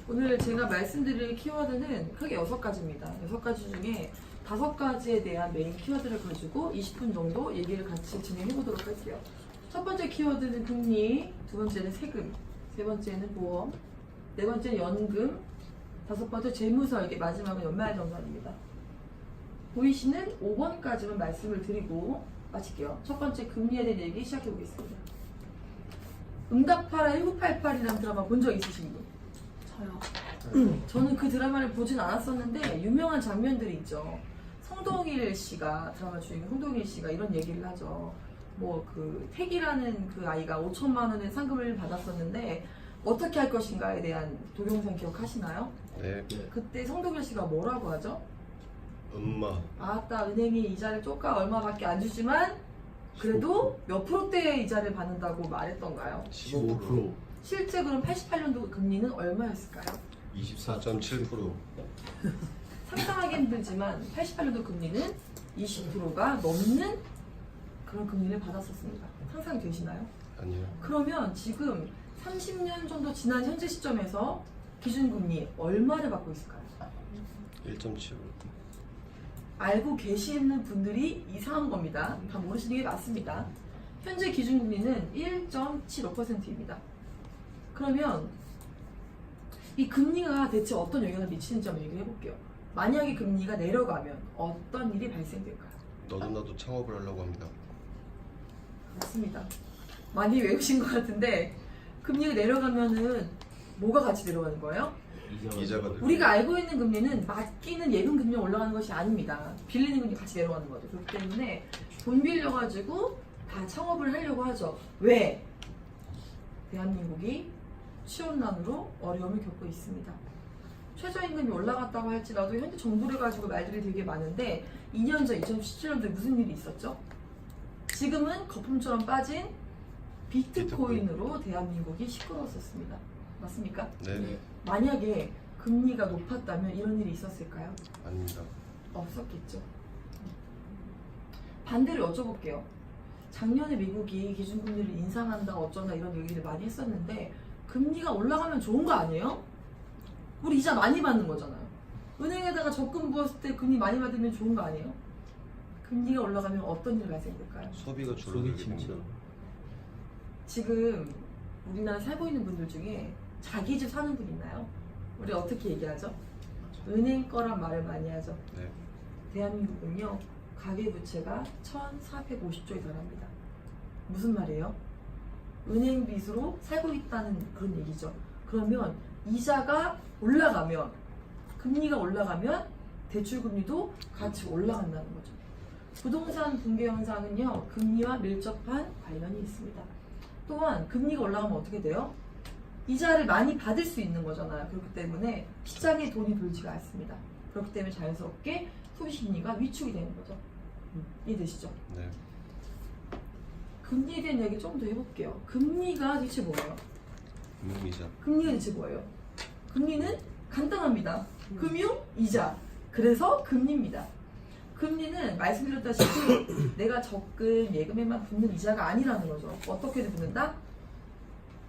오늘 제가 말씀드릴 키워드는 크게 6가지입니다. 6가지 중에 5가지에 대한 메인 키워드를 가지고 20분 정도 얘기를 같이 진행해 보도록 할게요. 첫 번째 키워드는 금리, 두 번째는 세금, 세 번째는 보험, 네 번째는 연금, 다섯 번째 재무설계, 마지막은 연말정산입니다. 보이시는 5번까지만 말씀을 드리고 마칠게요. 첫 번째 금리에 대한 얘기 시작해 보겠습니다. 응답하라 1988이라는 드라마 본 적 있으신 분? 저요. 저는 그 드라마를 보진 않았었는데 유명한 장면들이 있죠. 성동일 씨가, 드라마 주인공 성동일 씨가 이런 얘기를 하죠. 뭐 그 태기라는 그 아이가 5천만 원의 상금을 받았었는데 어떻게 할 것인가에 대한 동영상 기억하시나요? 네. 그때 성동일 씨가 뭐라고 하죠? 엄마. 아따, 은행이 이자를 쪼까 얼마밖에 안 주지만 그래도 몇 프로대의 이자를 받는다고 말했던가요? 15%. 실제 그럼 88년도 금리는 얼마였을까요? 24.7%. 상상하기 힘들지만 88년도 금리는 20%가 넘는 그런 금리를 받았었습니다. 상상이 되시나요? 아니요. 그러면 지금 30년 정도 지난 현재 시점에서 기준금리 얼마를 받고 있을까요? 1.75. 알고 계시는 분들이 이상한 겁니다. 다 모르시는 게 맞습니다. 현재 기준금리는 1.75%입니다. 그러면 이 금리가 대체 어떤 영향을 미치는지 한번 얘기해 볼게요. 만약에 금리가 내려가면 어떤 일이 발생될까요? 너도 나도 창업을 하려고 합니다. 맞습니다. 많이 외우신 것 같은데 금리가 내려가면은 뭐가 같이 내려가는 거예요? 이자가 늘. 우리가 알고 있는 금리는 맡기는 예금 금리가 올라가는 것이 아닙니다. 빌리는 금리 같이 내려가는 거죠. 그렇기 때문에 돈 빌려가지고 다 창업을 하려고 하죠. 왜? 대한민국이 취업난으로 어려움을 겪고 있습니다. 최저임금이 올라갔다고 할지라도 현재 정부를 가지고 말들이 되게 많은데 2년 전 2017년도에 무슨 일이 있었죠? 지금은 거품처럼 빠진 비트코인으로 대한민국이 시끄러웠었습니다. 맞습니까? 네. 만약에 금리가 높았다면 이런 일이 있었을까요? 아닙니다. 없었겠죠. 반대로 여쭤볼게요. 작년에 미국이 기준금리를 인상한다 어쩌나 이런 얘기를 많이 했었는데 금리가 올라가면 좋은 거 아니에요? 우리 이자 많이 받는 거잖아요. 은행에다가 적금 부었을 때 금리 많이 받으면 좋은 거 아니에요? 금리가 올라가면 어떤 일이 발생될까요? 소비가 줄어들게 됩니다. 지금 우리나라 살고 있는 분들 중에 자기 집 사는 분 있나요? 우리 어떻게 얘기하죠? 은행 거란 말을 많이 하죠. 네. 대한민국은요 가계부채가 1,450조에 달합니다. 무슨 말이에요? 은행 빚으로 살고 있다는 그런 얘기죠. 그러면 이자가 올라가면 금리가 올라가면 대출금리도 같이 올라간다는 거죠. 부동산 붕괴 현상은요 금리와 밀접한 관련이 있습니다. 또한 금리가 올라가면 어떻게 돼요? 이자를 많이 받을 수 있는 거잖아요. 그렇기 때문에 시장에 돈이 돌지가 않습니다. 그렇기 때문에 자연스럽게 소비심리가 위축이 되는 거죠. 이해되시죠? 네. 금리에 대한 얘기 좀 더 해볼게요. 금리가 대체 뭐예요? 금융이자. 금리가 대체 뭐예요? 금리는 간단합니다. 금융, 이자. 그래서 금리입니다. 금리는 말씀드렸다시피 내가 적금, 예금에만 붙는 이자가 아니라는 거죠. 어떻게든 붙는다?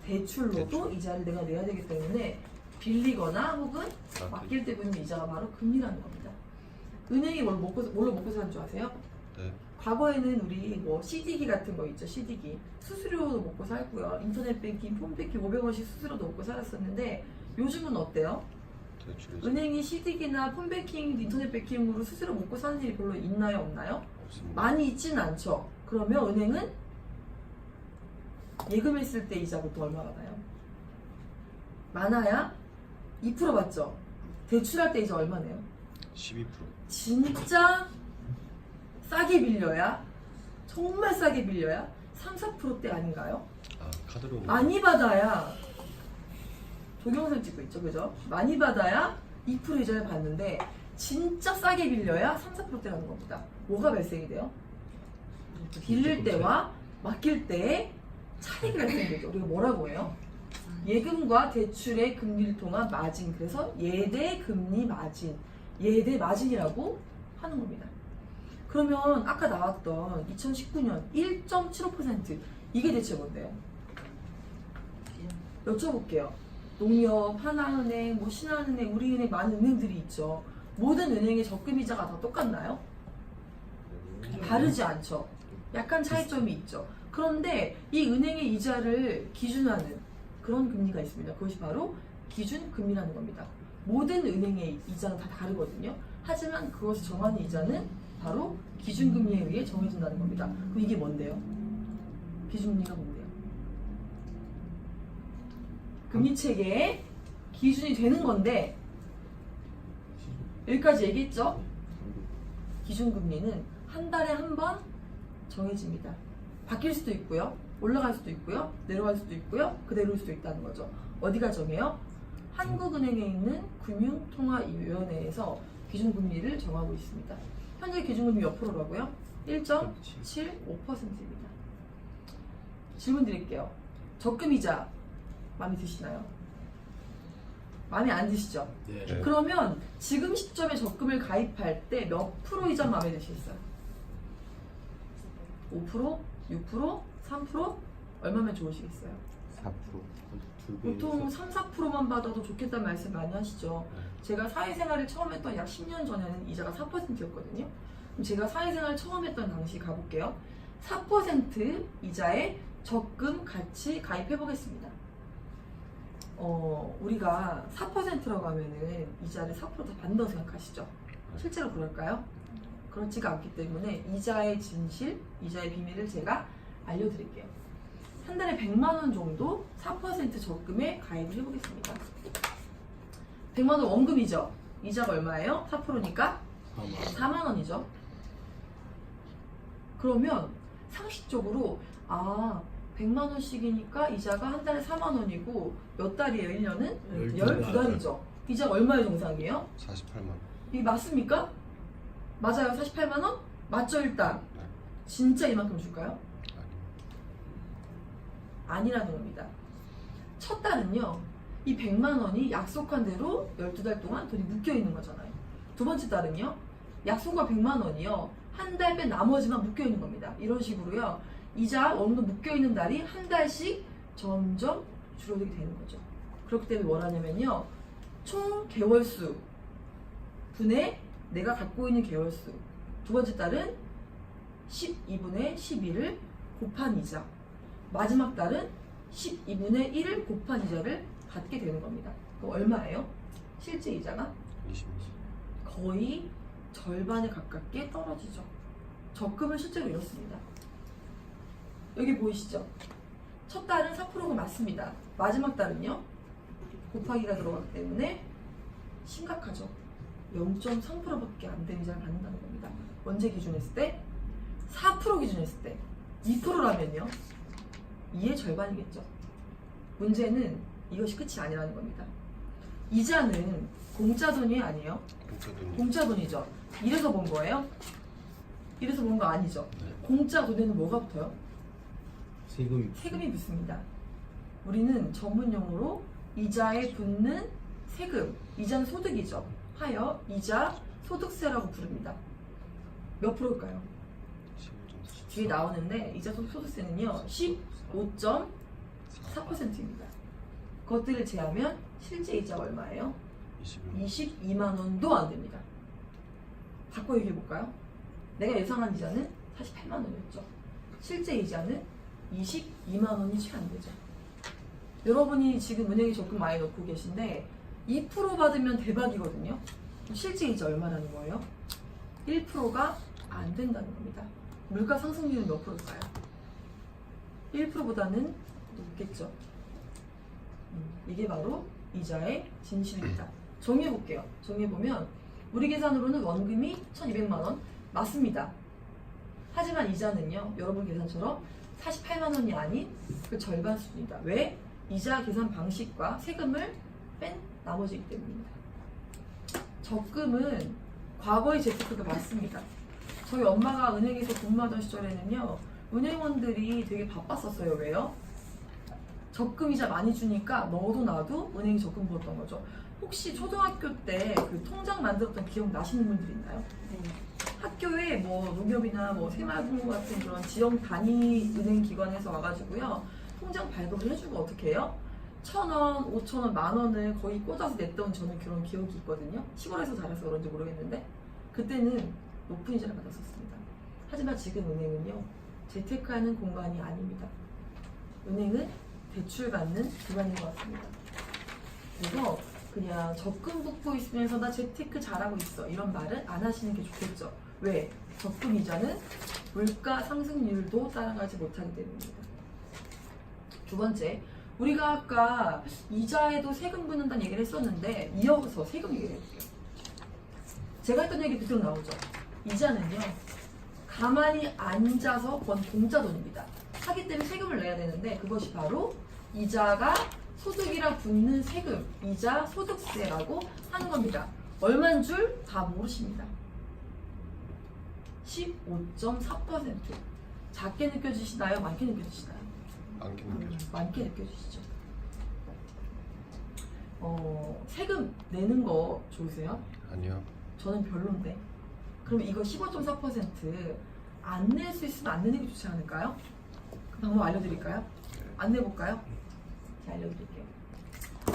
대출로도 대출. 이자를 내가 내야 되기 때문에 빌리거나 혹은 맡길 때 붙는 이자가 바로 금리라는 겁니다. 은행이 뭘로 먹고 사는 줄 아세요? 네. 과거에는 우리 뭐 CD기 같은 거 있죠. CD기 수수료도 먹고 살고요. 인터넷 뱅킹, 폰 뱅킹 500원씩 수수료도 먹고 살았었는데 요즘은 어때요? 대출이자. 은행이 CD기나 폰 뱅킹, 인터넷 뱅킹으로 수수료 먹고 사는 일이 별로 있나요? 없나요? 없습니다. 많이 있지는 않죠. 그러면 은행은 예금했을 때 이자 보통 얼마 받아요? 많아야 2% 받죠. 대출할 때 이자 얼마 내요? 12%. 진짜 싸게 빌려야 정말 싸게 빌려야 3~4%대 아닌가요? 아, 카드로. 많이 받아야 동영상 찍고 있죠, 그죠? 많이 받아야 2% 이자를 받는데 진짜 싸게 빌려야 3~4%대라는 겁니다. 뭐가 발생이 돼요? 빌릴 때와 맡길 때의 차이가 발생되죠. 우리가 뭐라고 해요? 예금과 대출의 금리를 통한 마진, 그래서 예대 금리 마진, 예대 마진이라고 하는 겁니다. 그러면 아까 나왔던 2019년 1.75% 이게 대체 뭔데요? 여쭤볼게요. 농협, 하나은행, 뭐 신한은행, 우리은행 많은 은행들이 있죠. 모든 은행의 적금이자가 다 똑같나요? 다르지 않죠. 약간 차이점이 있죠. 그런데 이 은행의 이자를 기준하는 그런 금리가 있습니다. 그것이 바로 기준금리라는 겁니다. 모든 은행의 이자는 다 다르거든요. 하지만 그것을 정하는 이자는 바로 기준금리에 의해 정해진다는 겁니다. 그럼 이게 뭔데요? 기준금리가 뭔데요? 금리체계의 기준이 되는 건데 여기까지 얘기했죠? 기준금리는 한 달에 한 번 정해집니다. 바뀔 수도 있고요. 올라갈 수도 있고요. 내려갈 수도 있고요. 그대로일 수도 있다는 거죠. 어디가 정해요? 한국은행에 있는 금융통화위원회에서 기준금리를 정하고 있습니다. 현재 기준금리 몇 프로라고요? 1.75%입니다. 질문 드릴게요. 적금이자 마음에 드시나요? 마음에 안 드시죠? 네. 그러면 지금 시점에 적금을 가입할 때 몇 프로 이자 마음에 드시겠어요? 5%? 6%? 3%? 얼마면 좋으시겠어요? 4%. 보통 3, 4%만 받아도 좋겠다는 말씀 많이 하시죠. 네. 제가 사회생활을 처음 했던 약 10년 전에는 이자가 4%였거든요. 그럼 제가 사회생활 처음 했던 당시 가볼게요. 4% 이자에 적금 같이 가입해 보겠습니다. 우리가 4%라고 하면은 이자를 4% 더 받는다고 생각하시죠? 실제로 그럴까요? 그렇지가 않기 때문에 이자의 진실, 이자의 비밀을 제가 알려드릴게요. 한 달에 100만 원 정도 4% 적금에 가입을 해보겠습니다. 100만 원 원금이죠? 이자가 얼마예요? 4%니까 4만 원이죠. 그러면 상식적으로 100만 원씩이니까 이자가 한 달에 4만 원이고 몇 달이에요? 1년은? 12달이죠. 이자가 얼마의 정상이에요? 48만 원. 이게 맞습니까? 맞아요. 48만 원? 맞죠 일단? 네. 진짜 이만큼 줄까요? 아니. 아니라는 겁니다. 첫 달은요. 이 100만 원이 약속한 대로 12달 동안 돈이 묶여 있는 거잖아요. 두 번째 달은요. 약속한 100만 원이요. 한 달 뺀 나머지만 묶여 있는 겁니다. 이런 식으로요. 이자 어느 정도 묶여 있는 달이 한 달씩 점점 줄어들게 되는 거죠. 그렇기 때문에 뭘 하냐면요. 총 개월수 분의 내가 갖고 있는 개월수. 두 번째 달은 12분의 11을 곱한 이자. 마지막 달은 12분의 1을 곱한 이자를 받게 되는 겁니다. 그럼 얼마예요? 실제 이자가 20만 거의 절반에 가깝게 떨어지죠. 적금은 실제로 이렇습니다. 여기 보이시죠? 첫 달은 4%가 맞습니다. 마지막 달은요? 곱하기가 들어가기 때문에 심각하죠. 0.3%밖에 안 되는 이자를 받는다는 겁니다. 언제 기준했을 때? 4% 기준했을 때 2%라면요? 2의 절반이겠죠. 문제는 이것이 끝이 아니라는 겁니다. 이자는 공짜 돈이 아니에요? 공짜돈이. 공짜 돈이죠. 이래서 번 거예요? 이래서 번 거 아니죠. 네. 공짜 돈에는 뭐가 붙어요? 세금이 세금이 붙습니다. 우리는 전문 용어로 이자에 붙는 세금, 이자는 소득이죠. 하여 이자 소득세라고 부릅니다. 몇 프로일까요? 15.4. 뒤에 나오는데 이자 소득세는요 15.4%입니다. 그것들을 제하면 실제 이자가 얼마예요? 22만 원도 안 됩니다. 바꿔 얘기해 볼까요? 내가 예상한 이자는 48만 원이었죠. 실제 이자는 22만 원이 채 안 되죠. 여러분이 지금 은행에 적금 많이 넣고 계신데 2% 받으면 대박이거든요. 실제 이자 얼마라는 거예요? 1%가 안 된다는 겁니다. 물가 상승률은 몇 프로일까요? 1%보다는 높겠죠. 이게 바로 이자의 진실입니다. 정리해볼게요. 정리해보면 우리 계산으로는 원금이 1,200만 원 맞습니다. 하지만 이자는요. 여러분 계산처럼 48만 원이 아닌 그 절반 수준이다. 왜? 이자 계산 방식과 세금을 뺀 나머지이기 때문입니다. 적금은 과거의 재테크가 맞습니다. 저희 엄마가 은행에서 근무하던 시절에는요. 은행원들이 되게 바빴었어요. 왜요? 적금이자 많이 주니까 너도 나도 은행에 적금 부었던 거죠. 혹시 초등학교 때 그 통장 만들었던 기억 나시는 분들 있나요? 네. 학교에 뭐 농협이나 뭐 새마을금고 같은 그런 지역 단위 은행 기관에서 와가지고요 통장 발급을 해주고 어떻게 해요? 1,000원, 5,000원, 10,000원을 거의 꽂아서 냈던 저는 그런 기억이 있거든요. 시골에서 자라서 그런지 모르겠는데 그때는 높은 이자를 받았었습니다. 하지만 지금 은행은요, 재테크하는 공간이 아닙니다. 은행은 대출 받는 기관인 것 같습니다. 그래서 그냥 적금 붓고 있으면서 나 재테크 잘하고 있어 이런 말은 안 하시는 게 좋겠죠. 왜? 적금 이자는 물가 상승률도 따라가지 못하기 때문입니다. 두 번째, 우리가 아까 이자에도 세금 붓는다는 얘기를 했었는데 이어서 세금 얘기를 해볼게요. 제가 했던 얘기 그대로 나오죠. 이자는요, 가만히 앉아서 번 공짜 돈입니다. 하기 때문에 세금을 내야 되는데 그것이 바로 이자가 소득이랑 붙는 세금, 이자 소득세라고 하는 겁니다. 얼마인 줄 다 모르십니다. 15.4%. 작게 느껴지시나요? 많게 느껴지시나요? 많게 느껴져. 많게 느껴지시죠. 세금 내는 거 좋으세요? 아니요. 저는 별론데. 그럼 이거 15.4% 안 낼 수 있으면 안 내는 게 좋지 않을까요? 그 방법 알려드릴까요? 안 내볼까요? 자, 알려드릴게요.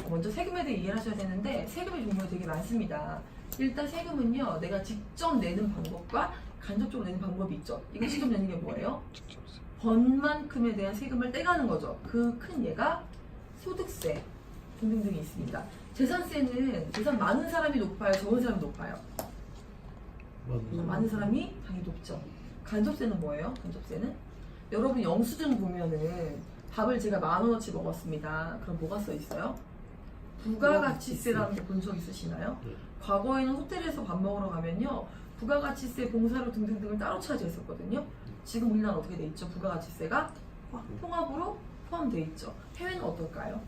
먼저 세금에 대해 이해를 하셔야 되는데 세금의 종류가 되게 많습니다. 일단 세금은요, 내가 직접 내는 방법과 간접적으로 내는 방법이 있죠. 이거 직접 내는 게 뭐예요? 직접세. 번 만큼에 대한 세금을 떼가는 거죠. 그 큰 예가 소득세 등등등이 있습니다. 재산세는 재산 많은 사람이 높아요? 적은 사람이 높아요? 많은 사람이 당연히 높죠. 간접세는 뭐예요? 간접세는 여러분 영수증 보면은 밥을 제가 10,000원어치 먹었습니다. 그럼 뭐가 써 있어요? 부가가치세라는 거 본 적 있으시나요? 네. 과거에는 호텔에서 밥 먹으러 가면요, 부가가치세, 봉사료 등등등을 따로 차지했었거든요. 지금 우리나라 어떻게 돼 있죠? 부가가치세가 통합으로 포함되어 있죠. 해외는 어떨까요?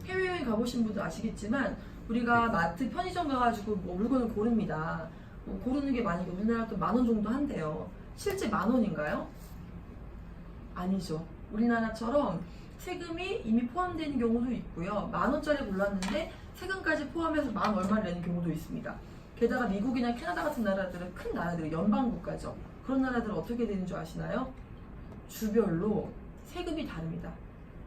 해외여행 가보신 분들 아시겠지만 우리가 마트, 편의점 가가지고 뭐 물건을 고릅니다. 고르는 게 만약에 우리나라 또 10,000원 정도 한대요. 실제 10,000원인가요? 아니죠. 우리나라처럼 세금이 이미 포함되는 경우도 있고요. 10,000원짜리 골랐는데 세금까지 포함해서 10,000 얼마를 내는 경우도 있습니다. 게다가 미국이나 캐나다 같은 나라들은 큰 나라들, 연방국가죠. 그런 나라들은 어떻게 되는 줄 아시나요? 주별로 세금이 다릅니다.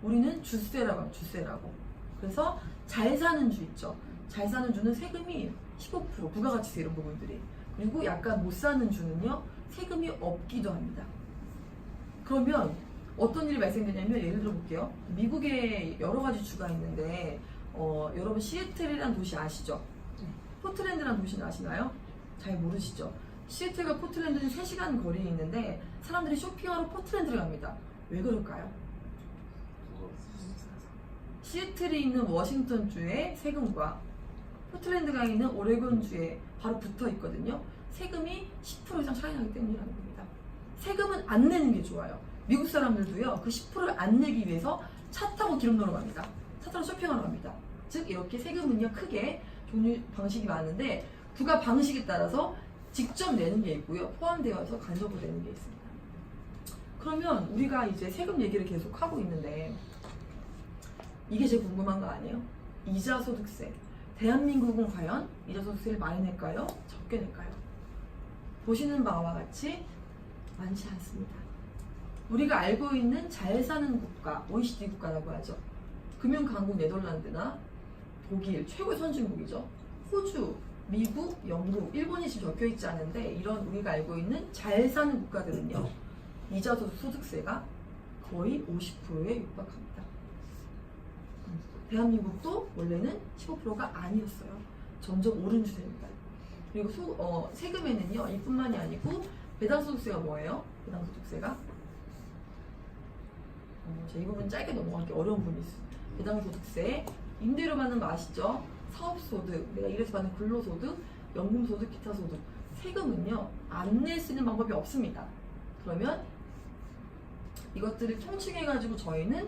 우리는 주세라고 해요. 주세라고. 그래서 잘 사는 주 있죠. 잘 사는 주는 세금이 15%, 부가가치세 이런 부분들이. 그리고 약간 못 사는 주는요, 세금이 없기도 합니다. 그러면 어떤 일이 발생되냐면, 예를 들어 볼게요. 미국에 여러 가지 주가 있는데 여러분 시애틀이라는 도시 아시죠? 포틀랜드라는 도시는 아시나요? 잘 모르시죠? 시애틀과 포틀랜드는 3시간 거리에 있는데 사람들이 쇼핑하러 포틀랜드를 갑니다. 왜 그럴까요? 시애틀이 있는 워싱턴주의 세금과 포틀랜드가 있는 오레곤주에 바로 붙어 있거든요. 세금이 10% 이상 차이 나기 때문이라는 겁니다. 세금은 안 내는 게 좋아요. 미국 사람들도요, 그 10%를 안 내기 위해서 차 타고 기름 넣으러 갑니다. 차 타고 쇼핑하러 갑니다. 즉 이렇게 세금은요, 크게 종류 방식이 많은데 부가 방식에 따라서 직접 내는 게 있고요, 포함되어서 간접으로 내는 게 있습니다. 그러면 우리가 이제 세금 얘기를 계속 하고 있는데 이게 제일 궁금한 거 아니에요? 이자 소득세. 대한민국은 과연 이자 소득세를 많이 낼까요? 적게 낼까요? 보시는 바와 같이 많지 않습니다. 우리가 알고 있는 잘 사는 국가, OECD 국가라고 하죠. 금융 강국 네덜란드나 독일, 최고의 선진국이죠. 호주, 미국, 영국, 일본이 지금 적혀 있지 않은데 이런 우리가 알고 있는 잘 사는 국가들은요, 이자 소득세가 거의 50%에 육박합니다. 대한민국도 원래는 15%가 아니었어요. 점점 오른 추세입니다. 그리고 세금에는요, 이뿐만이 아니고 배당소득세가 뭐예요? 배당소득세가 이 부분 짧게 넘어가기 어려운 부분이 있어요. 배당소득세, 임대료 받는 거 아시죠? 사업소득, 내가 일해서 받는 근로소득, 연금소득, 기타소득. 세금은요, 안 낼 수 있는 방법이 없습니다. 그러면 이것들을 총칭해가지고 저희는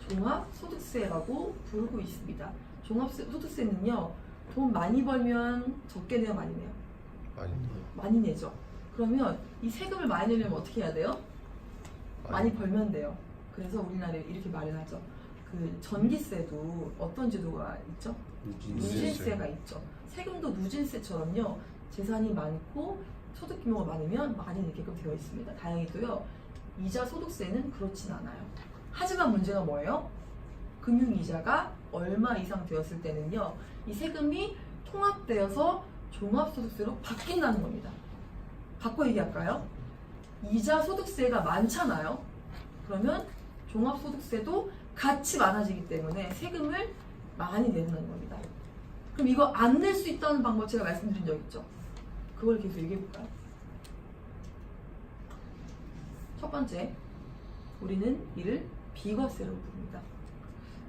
종합소득세라고 부르고 있습니다. 종합소득세는요, 돈 많이 벌면 적게 내요, 많이 내요? 많이 내죠. 그러면 이 세금을 많이 내려면 어떻게 해야 돼요? 많이 벌면 돼요. 그래서 우리나라에 이렇게 말을 하죠. 그 전기세도 어떤 제도가 있죠? 누진세가 있죠. 세금도 누진세처럼요, 재산이 많고 소득 규모가 많으면 많이 내게끔 되어 있습니다. 다행히도요, 이자 소득세는 그렇진 않아요. 하지만 문제가 뭐예요? 금융이자가 얼마 이상 되었을 때는요, 이 세금이 통합되어서 종합소득세로 바뀐다는 겁니다. 바꿔 얘기할까요? 이자 소득세가 많잖아요. 그러면 종합소득세도 같이 많아지기 때문에 세금을 많이 내는 겁니다. 그럼 이거 안 낼 수 있다는 방법 제가 말씀드린 적 있죠? 그걸 계속 얘기해 볼까요? 첫 번째, 우리는 이를 비과세로 부릅니다.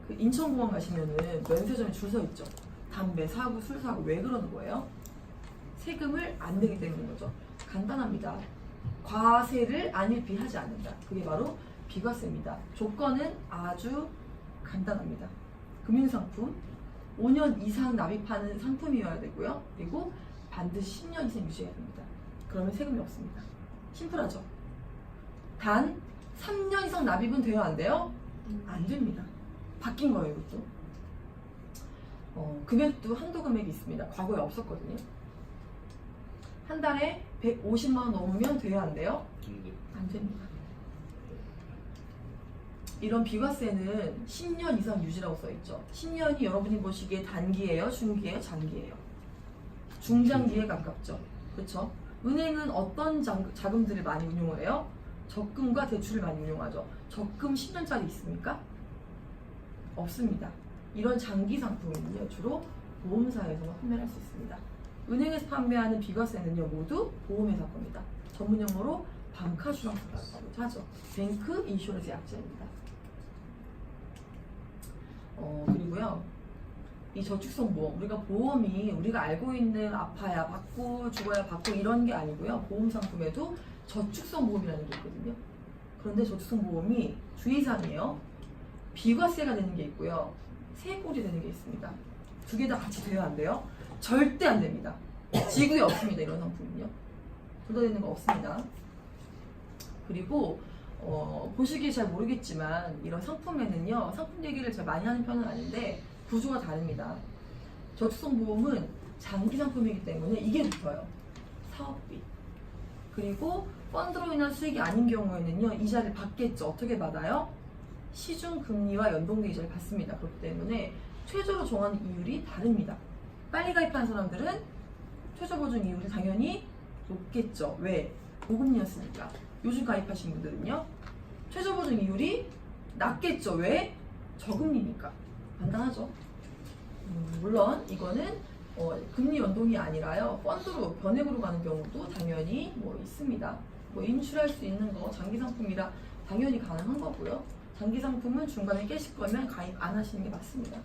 그 인천공항 가시면은 면세점에 줄 서 있죠. 담배 사고 술 사고 왜 그러는 거예요? 세금을 안 내기 때문인 거죠. 간단합니다. 과세를 안일비하지 않는다. 그게 바로 비과세입니다. 조건은 아주 간단합니다. 금융상품 5년 이상 납입하는 상품이어야 되고요. 그리고 반드시 10년 이상 유지해야 됩니다. 그러면 세금이 없습니다. 심플하죠? 단 3년 이상 납입은 돼요? 안 돼요? 안 됩니다. 바뀐 거예요, 이것도. 금액도 한도 금액이 있습니다. 과거에 없었거든요. 한 달에 150만 원 넘으면 돼요? 안 돼요? 근데 안 됩니다. 이런 비과세는 10년 이상 유지라고 써있죠. 10년이 여러분이 보시기에 단기예요? 중기예요? 장기예요? 중장기에 가깝죠. 그렇죠? 은행은 어떤 자금들을 많이 운용을 해요? 적금과 대출을 많이 운용하죠. 적금 10년짜리 있습니까? 없습니다. 이런 장기 상품은요, 주로 보험사에서만 판매를 할 수 있습니다. 은행에서 판매하는 비과세는요, 모두 보험회사 겁니다. 전문용어로 방카슈랑스라고 하죠. 뱅크 인슈런스 약자입니다. 그리고요, 이 저축성 보험, 우리가 보험이 우리가 알고 있는 아파야 받고 죽어야 받고 이런 게 아니고요. 보험 상품에도 저축성 보험이라는 게 있거든요. 그런데 저축성 보험이 주의사항이에요. 비과세가 되는 게 있고요. 세골이 되는 게 있습니다. 두 개 다 같이 돼야 안 돼요? 절대 안 됩니다. 지구에 없습니다. 이런 상품은요. 둘 다 되는 거 없습니다. 그리고 보시기에 잘 모르겠지만 이런 상품에는요, 상품 얘기를 제가 많이 하는 편은 아닌데 구조가 다릅니다. 저축성 보험은 장기 상품이기 때문에 이게 붙어요. 사업비. 그리고 펀드로 인한 수익이 아닌 경우에는요, 이자를 받겠죠. 어떻게 받아요? 시중 금리와 연동된 이자를 받습니다. 그렇기 때문에 최저로 정하는 이율이 다릅니다. 빨리 가입한 사람들은 최저 보증 이율이 당연히 높겠죠. 왜? 고금리였으니까. 요즘 가입하신 분들은요, 최저 보증 이율이 낮겠죠. 왜? 저금리니까. 간단하죠. 물론 이거는 금리 연동이 아니라요, 펀드로 변액으로 가는 경우도 당연히 있습니다. 인출할 수 있는 거 장기 상품이라 당연히 가능한 거고요. 장기 상품은 중간에 깨실 거면 가입 안 하시는 게 맞습니다.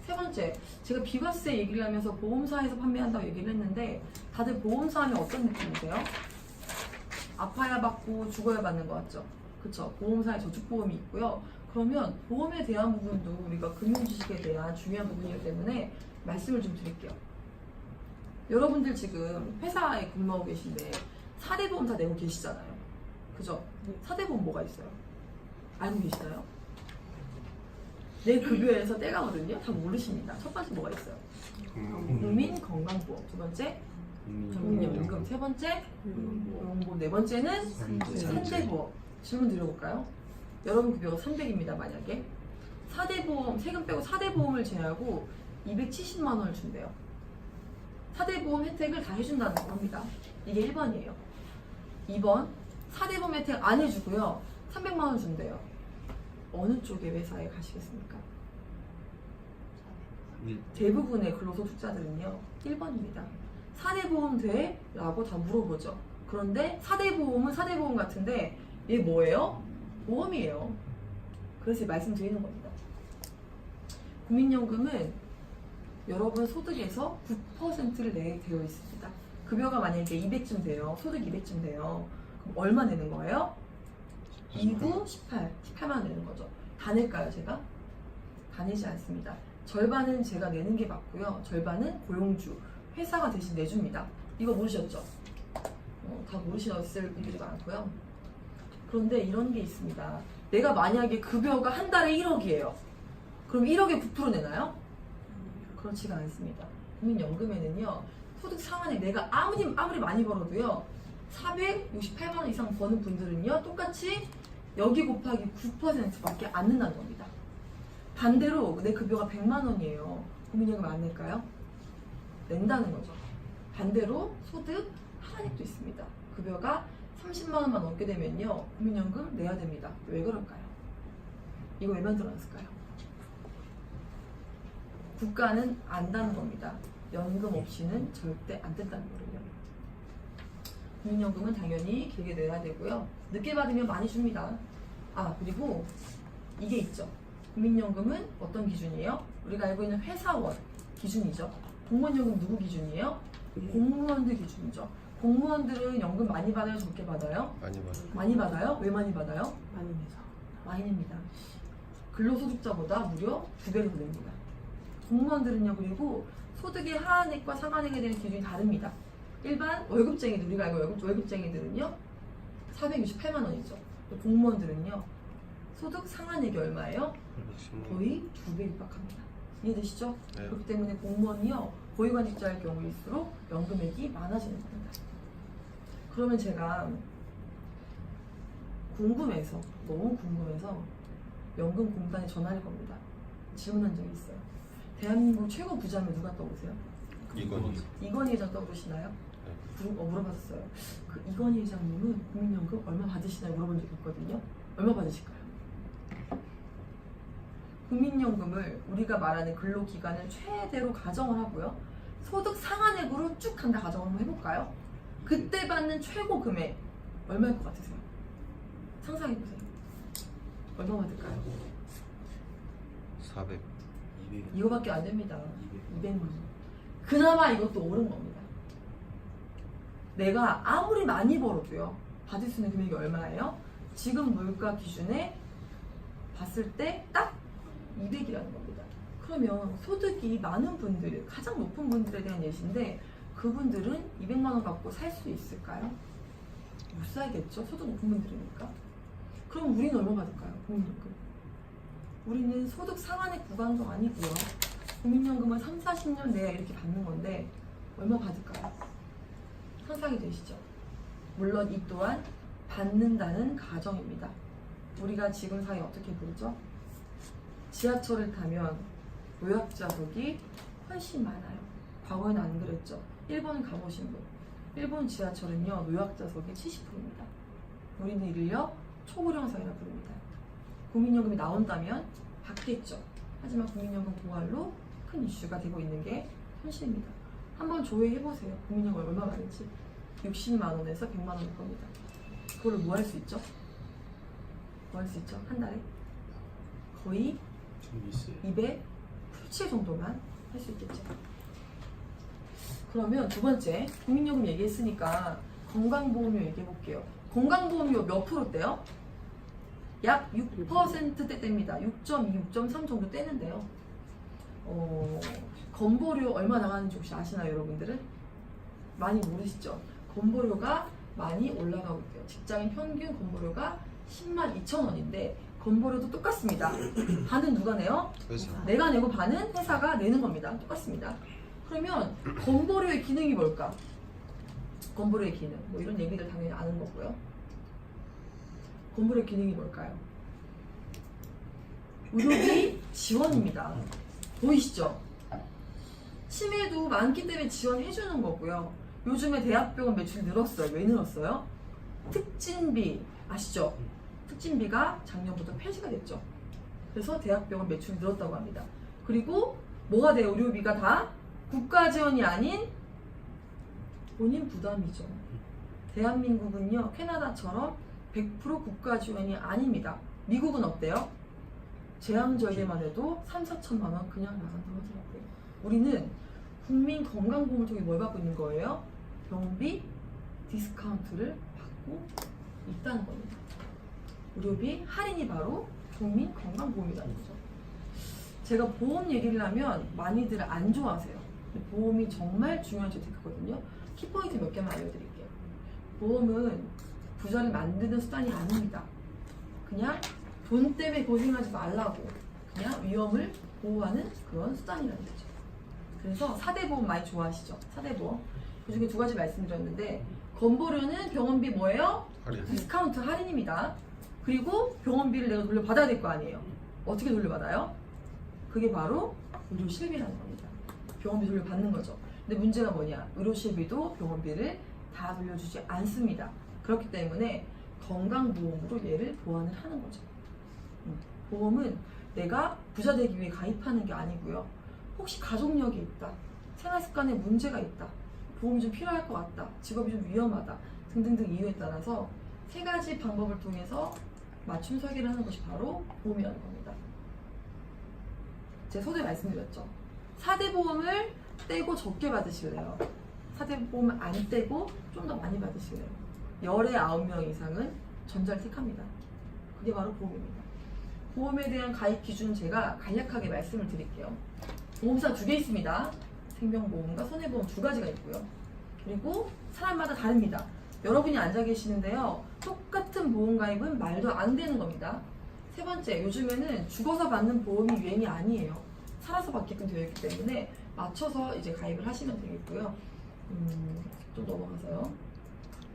세 번째, 제가 비과세 얘기를 하면서 보험사에서 판매한다고 얘기를 했는데 다들 보험사 하면 어떤 느낌이세요? 아파야 받고 죽어야 받는 거 같죠? 그쵸? 보험사에 저축보험이 있고요. 그러면 보험에 대한 부분도 우리가 금융지식에 대한 중요한 부분이기 때문에 말씀을 좀 드릴게요. 여러분들 지금 회사에 근무하고 계신데 4대 보험 다 내고 계시잖아요. 그죠? 4대 보험 뭐가 있어요? 알고 계시나요? 내 급여에서 떼가거든요. 다 모르십니다. 첫 번째 뭐가 있어요? 국민건강보험. 두 번째 국민연금. 세 번째 고용보험. 네 번째는 산재보험. 질문 드려볼까요? 여러분 급여가 300입니다. 만약에 4대 보험, 세금 빼고 4대 보험을 제외하고 270만 원을 준대요. 4대 보험 혜택을 다 해준다는 겁니다. 이게 1번이에요. 2번, 4대 보험 혜택 안 해주고요. 300만 원 준대요. 어느 쪽의 회사에 가시겠습니까? 대부분의 근로소득자들은요, 1번입니다. 4대 보험 돼? 라고 다 물어보죠. 그런데 4대 보험은 4대 보험 같은데 얘 뭐예요? 보험이에요. 그래서 말씀드리는 겁니다. 국민연금은 여러분 소득에서 9%를 내게 되어 있습니다. 급여가 만약에 200쯤 돼요. 소득 200쯤 돼요. 그럼 얼마 내는 거예요? 2, 9, 18. 18만 원 내는 거죠. 다 낼까요, 제가? 다 내지 않습니다. 절반은 제가 내는 게 맞고요. 절반은 고용주, 회사가 대신 내줍니다. 이거 모르셨죠? 다 모르셨을 분들이 많고요. 그런데 이런 게 있습니다. 내가 만약에 급여가 한 달에 1억이에요. 그럼 1억에 9% 내나요? 그렇지가 않습니다. 국민연금에는요, 소득 상한액 내가 아무리 많이 벌어도요, 468만 원 이상 버는 분들은요, 똑같이 여기 곱하기 9%밖에 안 낸다는 겁니다. 반대로 내 급여가 100만 원이에요. 국민연금 안 낼까요? 낸다는 거죠. 반대로 소득 하한액도 있습니다. 급여가 30만 원만 넘게 되면요. 국민연금 내야 됩니다. 왜 그럴까요? 이거 왜 만들어놨을까요? 국가는 안다는 겁니다. 연금 없이는 절대 안 된다는 거예요. 국민연금은 당연히 길게 내야 되고요. 늦게 받으면 많이 줍니다. 아, 그리고 이게 있죠. 국민연금은 어떤 기준이에요? 우리가 알고 있는 회사원 기준이죠. 공무원연금 누구 기준이에요? 공무원들 기준이죠. 공무원들은 연금 많이 받아요? 적게 받아요? 많이 받아요. 많이 받아요? 왜 많이 받아요? 많이 내서. 많이 냅니다. 근로소득자보다 무려 2배를 더 냅니다. 공무원들은요, 그리고 소득의 하한액과 상한액에 대한 기준이 다릅니다. 일반 월급쟁이들, 우리가 알고 월급쟁이들은요, 468만 원이죠. 공무원들은요, 소득 상한액이 얼마예요? 110만 원. 거의 2배 육박합니다. 이해되시죠? 네. 그렇기 때문에 공무원이요, 고위관직자일 경우일수록 연금액이 많아지는 겁니다. 그러면 제가 궁금해서, 너무 궁금해서 연금공단에 전화할 겁니다. 질문한 적이 있어요. 대한민국 최고 부자면 누가 떠오르세요? 이건희. 이건희 회장 떠오르시나요? 물어봤었어요. 그 이건희 회장님은 국민연금 얼마 받으시나요? 물어본 적이 있거든요. 얼마 받으실까요? 국민연금을 우리가 말하는 근로기간을 최대로 가정을 하고요. 소득 상한액으로 쭉 간다 가정을 한번 해볼까요? 그때 받는 최고 금액 얼마일 것 같으세요? 상상해보세요. 얼마 받을까요? 400. 200. 이거밖에 안 됩니다. 200. 200만 원. 그나마 이것도 오른 겁니다. 내가 아무리 많이 벌어도요, 받을 수 있는 금액이 얼마예요? 지금 물가 기준에 봤을 때 딱 200이라는 겁니다. 그러면 소득이 많은 분들, 가장 높은 분들에 대한 예시인데 그분들은 200만 원 갖고 살 수 있을까요? 못 살겠죠? 소득 높은 분들이니까. 그럼 우리는 얼마 받을까요? 국민연금. 우리는 소득 상한액 구간도 아니고요. 국민연금은 3, 40년 내에 이렇게 받는 건데 얼마 받을까요? 상상이 되시죠? 물론 이 또한 받는다는 가정입니다. 우리가 지금 사회 어떻게 부르죠? 지하철을 타면 노약자석이 훨씬 많아요. 과거에는 안 그랬죠. 일본 가보신 분. 일본 지하철은요, 노약자석이 70%입니다. 우리는 이를요, 초고령 사회라 부릅니다. 국민연금이 나온다면 받겠죠. 하지만 국민연금 고갈로 큰 이슈가 되고 있는 게 현실입니다. 한번 조회해보세요. 국민연금 얼마 받는지. 60만 원에서 100만 원일 겁니다. 그걸로 뭐 할 수 있죠? 뭐 할 수 있죠? 한 달에? 거의 좀 있어요. 200 풀칠 정도만 할 수 있겠죠. 그러면 두 번째, 국민연금 얘기했으니까 건강보험료 얘기해볼게요. 건강보험료 몇 프로대요? 약 6%대 뗍니다. 6.2, 6.3 정도 떼는데요. 건보료 얼마 나가는지 혹시 아시나요, 여러분들은? 많이 모르시죠? 건보료가 많이 올라가고 있대요. 직장인 평균 건보료가 10만 2천 원인데 건보료도 똑같습니다. 반은 누가 내요? 회사. 내가 내고 반은 회사가 내는 겁니다. 똑같습니다. 그러면 건보료의 기능이 뭘까? 건보료의 기능, 뭐 이런 얘기들 당연히 아는 거고요. 건보료의 기능이 뭘까요? 의료비 지원입니다. 보이시죠? 치매도 많기 때문에 지원해주는 거고요. 요즘에 대학병원 매출이 늘었어요. 왜 늘었어요? 특진비 아시죠? 특진비가 작년부터 폐지가 됐죠. 그래서 대학병원 매출이 늘었다고 합니다. 그리고 뭐가 돼요? 의료비가 다 국가 지원이 아닌 본인 부담이죠. 대한민국은요, 캐나다처럼 100% 국가 지원이 아닙니다. 미국은 어때요? 재앙절개만 해도 3, 4천만 원 그냥 나간다고 하더라고요. 우리는 국민 건강보험을 통해 뭘 받고 있는 거예요? 병원비 디스카운트를 받고 있다는 겁니다. 의료비 할인이 바로 국민 건강보험이라는 거죠. 제가 보험 얘기를 하면 많이들 안 좋아하세요. 근데 보험이 정말 중요한 재테크거든요. 키포인트 몇 개만 알려드릴게요. 보험은 부자를 만드는 수단이 아닙니다. 그냥 돈 때문에 고생하지 말라고 그냥 위험을 보호하는 그런 수단이라는 거죠. 그래서 4대 보험 많이 좋아하시죠? 4대 보험. 그 중에 두 가지 말씀드렸는데 건보료는 병원비 뭐예요? 할인. 디스카운트 할인입니다. 그리고 병원비를 내가 돌려받아야 될 거 아니에요. 어떻게 돌려받아요? 그게 바로 의료실비라는 겁니다. 병원비 돌려받는 거죠. 근데 문제가 뭐냐? 의료실비도 병원비를 다 돌려주지 않습니다. 그렇기 때문에 건강보험으로 얘를 보완을 하는 거죠. 보험은 내가 부자 되기 위해 가입하는 게 아니고요. 혹시 가족력이 있다, 생활습관에 문제가 있다, 보험이 좀 필요할 것 같다, 직업이 좀 위험하다 등등등 이유에 따라서 세 가지 방법을 통해서 맞춤 설계를 하는 것이 바로 보험이라는 겁니다. 제가 서두에 말씀드렸죠. 4대 보험을 떼고 적게 받으실래요? 4대 보험을 안 떼고 좀 더 많이 받으실래요? 열의 9명 이상은 전자를 택합니다. 그게 바로 보험입니다. 보험에 대한 가입 기준은 제가 간략하게 말씀을 드릴게요. 보험사 2개 있습니다. 생명보험과 손해보험 2가지가 있고요. 그리고 사람마다 다릅니다. 여러분이 앉아 계시는데요, 똑같은 보험 가입은 말도 안 되는 겁니다. 세 번째, 요즘에는 죽어서 받는 보험이 유행이 아니에요. 살아서 받게끔 되어 있기 때문에 맞춰서 이제 가입을 하시면 되겠고요. 좀 넘어가서요.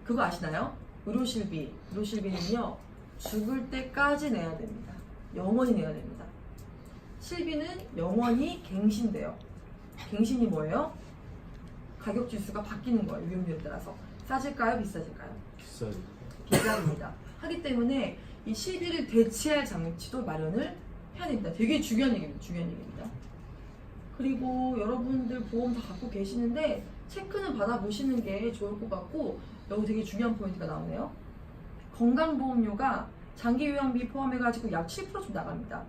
그거 아시나요? 의료실비. 의료실비는요, 죽을 때까지 내야 됩니다. 영원히 내야 됩니다. 실비는 영원히 갱신돼요. 갱신이 뭐예요? 가격 지수가 바뀌는 거예요. 위험률에 따라서. 싸질까요? 비싸질까요? 비싸죠. 비쌉니다. 하기 때문에 이 실비를 대체할 장치도 마련을 해야 됩니다. 되게 중요한 얘기입니다. 중요한 얘기입니다. 그리고 여러분들 보험 다 갖고 계시는데 체크는 받아보시는 게 좋을 것 같고, 여기 되게 중요한 포인트가 나오네요. 건강보험료가 장기요양비 포함해가지고 약 7%좀 나갑니다.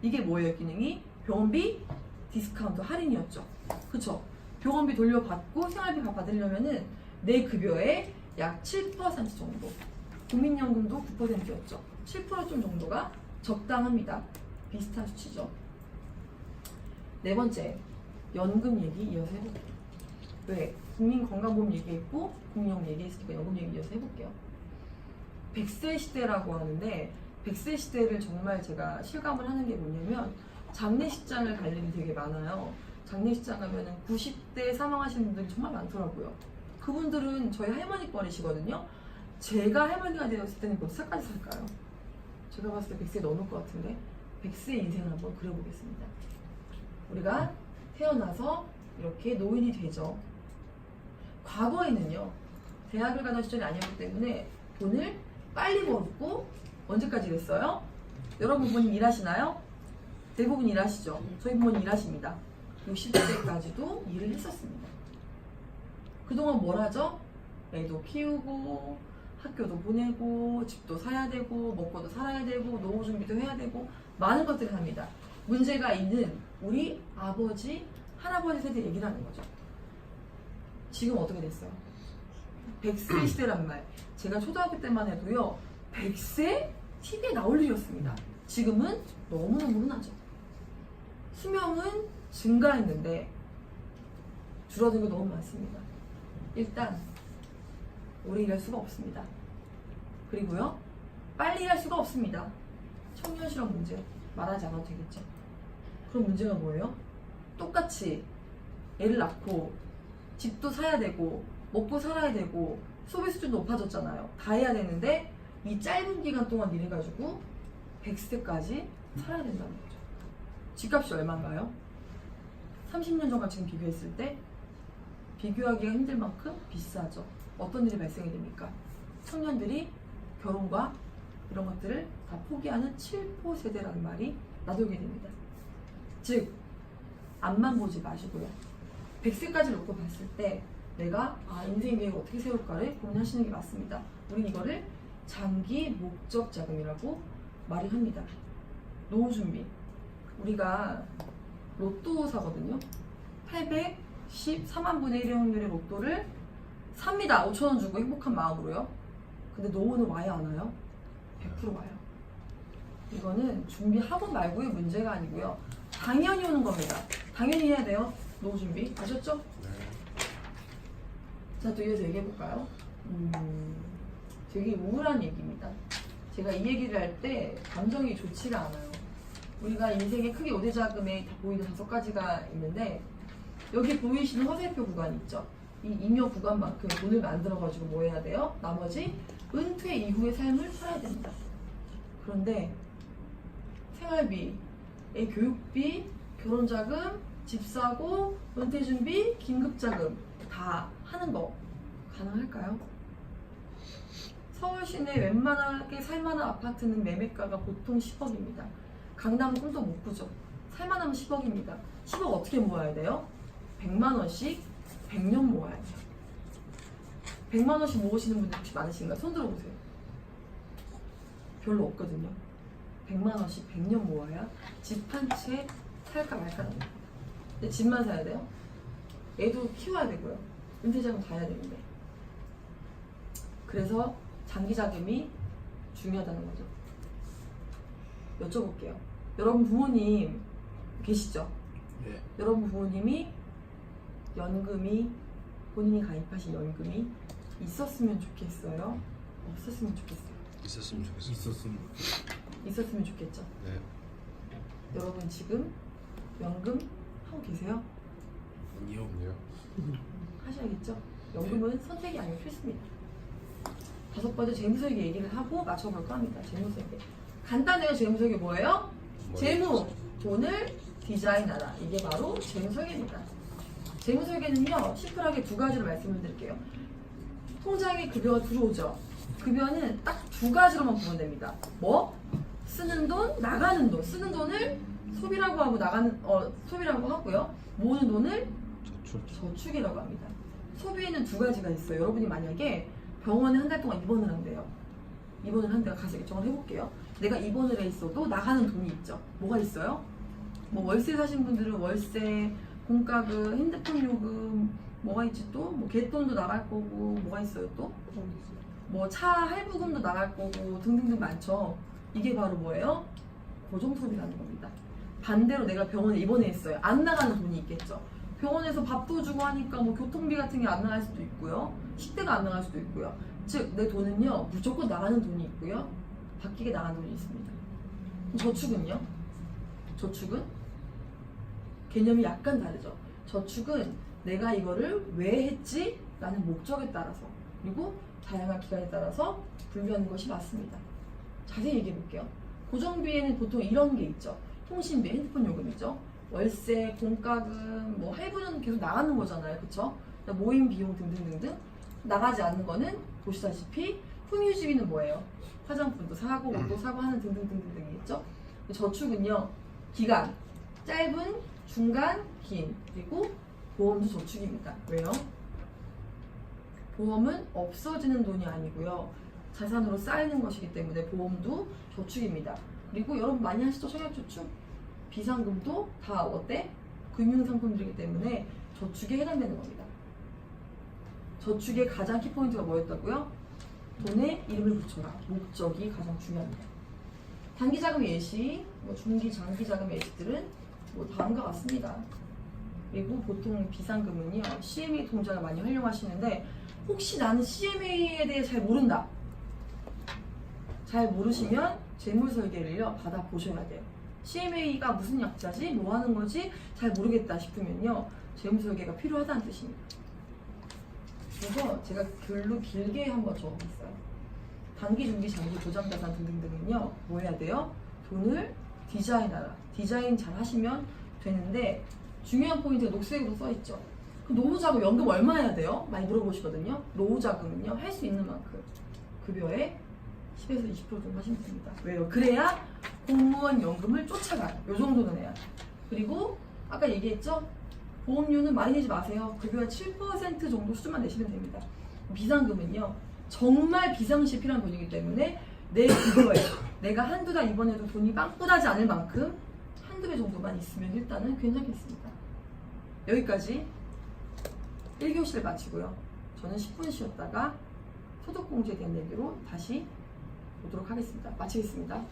이게 뭐예요, 기능이? 병원비 디스카운트 할인이었죠. 그쵸? 병원비 돌려받고 생활비 받으려면은 내 급여의 약 7% 정도, 국민연금도 9%였죠. 7%좀 정도가 적당합니다. 비슷한 수치죠. 네 번째, 연금 얘기 이어서 해볼게요. 왜? 국민건강보험 얘기했고 국민연금 얘기했으니까 연금 얘기 이어서 해볼게요. 100세 시대라고 하는데, 100세 시대를 정말 제가 실감을 하는 게 뭐냐면, 장례식장을 갈 일이 되게 많아요. 장례식장 가면은 90대 사망하시는 분들이 정말 많더라고요. 그분들은 저희 할머니 뻘이시거든요. 제가 할머니가 되었을 때는 몇 살까지 살까요? 제가 봤을 때 100세 넘을 것 같은데, 100세의 인생을 한번 그려보겠습니다. 우리가 태어나서 이렇게 노인이 되죠. 과거에는요, 대학을 가던 시절이 아니었기 때문에 돈을 빨리 벌었고, 언제까지 일했어요? 여러분 부모님 일하시나요? 대부분 일하시죠. 저희 부모님 일하십니다. 60대까지도 일을 했었습니다. 그동안 뭘 하죠? 애도 키우고, 학교도 보내고, 집도 사야 되고, 먹고도 살아야 되고, 노후 준비도 해야 되고, 많은 것들을 합니다. 문제가 있는 우리 아버지, 할아버지 세대 얘기를 하는 거죠. 지금 어떻게 됐어요? 100세 시대란 말. 제가 초등학교 때만 해도요, 100세? TV에 나올 일이었습니다. 지금은 너무너무 흔하죠. 수명은 증가했는데 줄어든 게 너무 많습니다. 일단 오래 일할 수가 없습니다. 그리고요, 빨리 일할 수가 없습니다. 청년 실업 문제 말하지 않아도 되겠죠. 그럼 문제가 뭐예요? 똑같이 애를 낳고 집도 사야 되고 먹고 살아야 되고 소비 수준도 높아졌잖아요. 다 해야 되는데 이 짧은 기간 동안 일해가지고 100세까지 살아야 된다는 거죠. 집값이 얼마인가요? 30년 전과 지금 비교했을 때 비교하기가 힘들 만큼 비싸죠. 어떤 일이 발생이 됩니까? 청년들이 결혼과 이런 것들을 다 포기하는 7포 세대라는 말이 나돌게 됩니다. 즉, 앞만 보지 마시고요. 100세까지 놓고 봤을 때 내가 인생 계획을 어떻게 세울까를 고민하시는 게 맞습니다. 우린 이거를 장기 목적 자금이라고 말을 합니다. 노후 준비. 우리가 로또 사거든요. 814만 분의 1의 확률의 로또를 삽니다. 5,000원 주고 행복한 마음으로요. 근데 노후는 와요, 안 와요? 100% 와요. 이거는 준비하고 말고의 문제가 아니고요. 당연히 오는 겁니다. 당연히 해야 돼요. 노후 준비. 아셨죠? 네. 자, 또 이어서 얘기해볼까요? 되게 우울한 얘기입니다. 제가 이 얘기를 할 때 감정이 좋지가 않아요. 우리가 인생에 크게 5대 자금에 다 보이는 5가지가 있는데, 여기 보이시는 화살표 구간이 있죠. 이 잉여 구간만큼 돈을 만들어가지고 뭐 해야 돼요? 나머지 은퇴 이후의 삶을 살아야 됩니다. 그런데 생활비, 교육비, 결혼자금, 집사고, 은퇴준비, 긴급자금 다 하는 거 가능할까요? 서울 시내 웬만하게 살만한 아파트는 매매가가 보통 10억입니다. 강남 꿈도 못 꾸죠. 살만하면 10억입니다. 10억 어떻게 모아야 돼요? 100만 원씩 100년 모아야 돼요. 100만 원씩 모으시는 분들 혹시 많으신가요? 손 들어보세요. 별로 없거든요. 100만 원씩 100년 모아야 집 한 채 살까 말까 합니다. 근데 집만 사야 돼요. 애도 키워야 되고요. 은퇴자금 다 해야 되는데. 그래서 장기자금이 중요하다는 거죠. 여쭤볼게요. 여러분 부모님 계시죠? 네. 여러분 부모님이 연금이 본인이 가입하신 연금이 있었으면 좋겠어요? 없었으면 좋겠어요? 있었으면 좋겠어요. 있었으면 있었으면 좋겠죠? 네. 여러분 지금 연금 하고 계세요? 아니요. 아니요. 하셔야겠죠? 연금은 선택이 아니고 필수입니다. 다섯 번째 재무설계 얘기를 하고 맞춰볼까 합니다. 재무설계. 간단해요. 재무설계 뭐예요? 재무, 돈을 디자인하라. 이게 바로 재무설계입니다. 재무설계는요, 심플하게 두 가지를 말씀을 드릴게요. 통장에 급여가 들어오죠. 급여는 딱 두 가지로만 보면 됩니다. 뭐? 쓰는 돈, 나가는 돈. 쓰는 돈을 소비라고 하고 소비라고 하고요. 모으는 돈을 저축이라고 합니다. 소비에는 두 가지가 있어요. 여러분이 만약에 병원에 한 달 동안 입원을 한대요. 입원을 한대요. 가서 정을 해볼게요. 내가 입원을 해 있어도 나가는 돈이 있죠. 뭐가 있어요? 뭐 월세 사신 분들은 월세, 공과금, 핸드폰 요금, 뭐가 있지 또? 뭐 개돈도 나갈 거고, 뭐가 있어요 또? 뭐 차 할부금도 나갈 거고 등등등 많죠. 이게 바로 뭐예요? 고정소비라는 겁니다. 반대로 내가 병원에 입원해 있어요. 안 나가는 돈이 있겠죠. 병원에서 밥도 주고 하니까 뭐 교통비 같은 게 안 나갈 수도 있고요. 식대가 안 나갈 수도 있고요. 즉 내 돈은요 무조건 나가는 돈이 있고요. 바뀌게 나가는 돈이 있습니다. 저축은요? 저축은 개념이 약간 다르죠. 저축은 내가 이거를 왜 했지? 라는 목적에 따라서 그리고 다양한 기간에 따라서 분류하는 것이 맞습니다. 자세히 얘기해 볼게요. 고정비에는 보통 이런 게 있죠. 통신비, 핸드폰 요금이죠. 월세, 공과금, 뭐 할부는 계속 나가는 거잖아요. 그쵸? 모임 비용 등등등등. 나가지 않는 거는 보시다시피 품위유지비는 뭐예요? 화장품도 사고 옷도 사고 하는 등등등등등이 있죠. 저축은요. 기간, 짧은, 중간, 긴 그리고 보험도 저축입니다. 왜요? 보험은 없어지는 돈이 아니고요. 자산으로 쌓이는 것이기 때문에 보험도 저축입니다. 그리고 여러분 많이 하시죠? 청약저축? 비상금도 다 어때? 금융상품들이기 때문에 저축에 해당되는 겁니다. 저축의 가장 키포인트가 뭐였다고요? 돈에 이름을 붙여라. 목적이 가장 중요합니다. 단기자금 예시, 뭐 중기, 장기자금 예시들은 뭐 다음과 같습니다. 그리고 보통 비상금은요, CMA 통장을 많이 활용하시는데 혹시 나는 CMA에 대해 잘 모른다. 잘 모르시면 재무설계를요 받아보셔야 돼요. CMA가 무슨 약자지? 뭐 하는 거지? 잘 모르겠다 싶으면요 재무설계가 필요하다는 뜻입니다. 그래서 제가 글로 길게 한번 적어봤어요. 단기, 중기, 장기, 보장자산 등등등은요 뭐 해야 돼요? 돈을 디자인하라. 디자인 잘 하시면 되는데 중요한 포인트가 녹색으로 써있죠. 노후자금 연금 얼마 해야 돼요? 많이 물어보시거든요. 노후자금은요 할 수 있는 만큼 급여의 10에서 20% 정도 하시면 됩니다. 왜요? 그래야 공무원 연금을 쫓아가요. 요 정도는 해야 돼요. 그리고 아까 얘기했죠? 보험료는 많이 내지 마세요. 급여의 7% 정도 수준만 내시면 됩니다. 비상금은요 정말 비상시에 필요한 돈이기 때문에 내 급여에 내가 한두 달 입원해도 돈이 빵꾸나지 않을 만큼 한두 배 정도만 있으면 일단은 괜찮겠습니다. 여기까지 1교시를 마치고요. 저는 10분 쉬었다가 소득공제에 대한 얘기로 다시 오도록 하겠습니다. 마치겠습니다.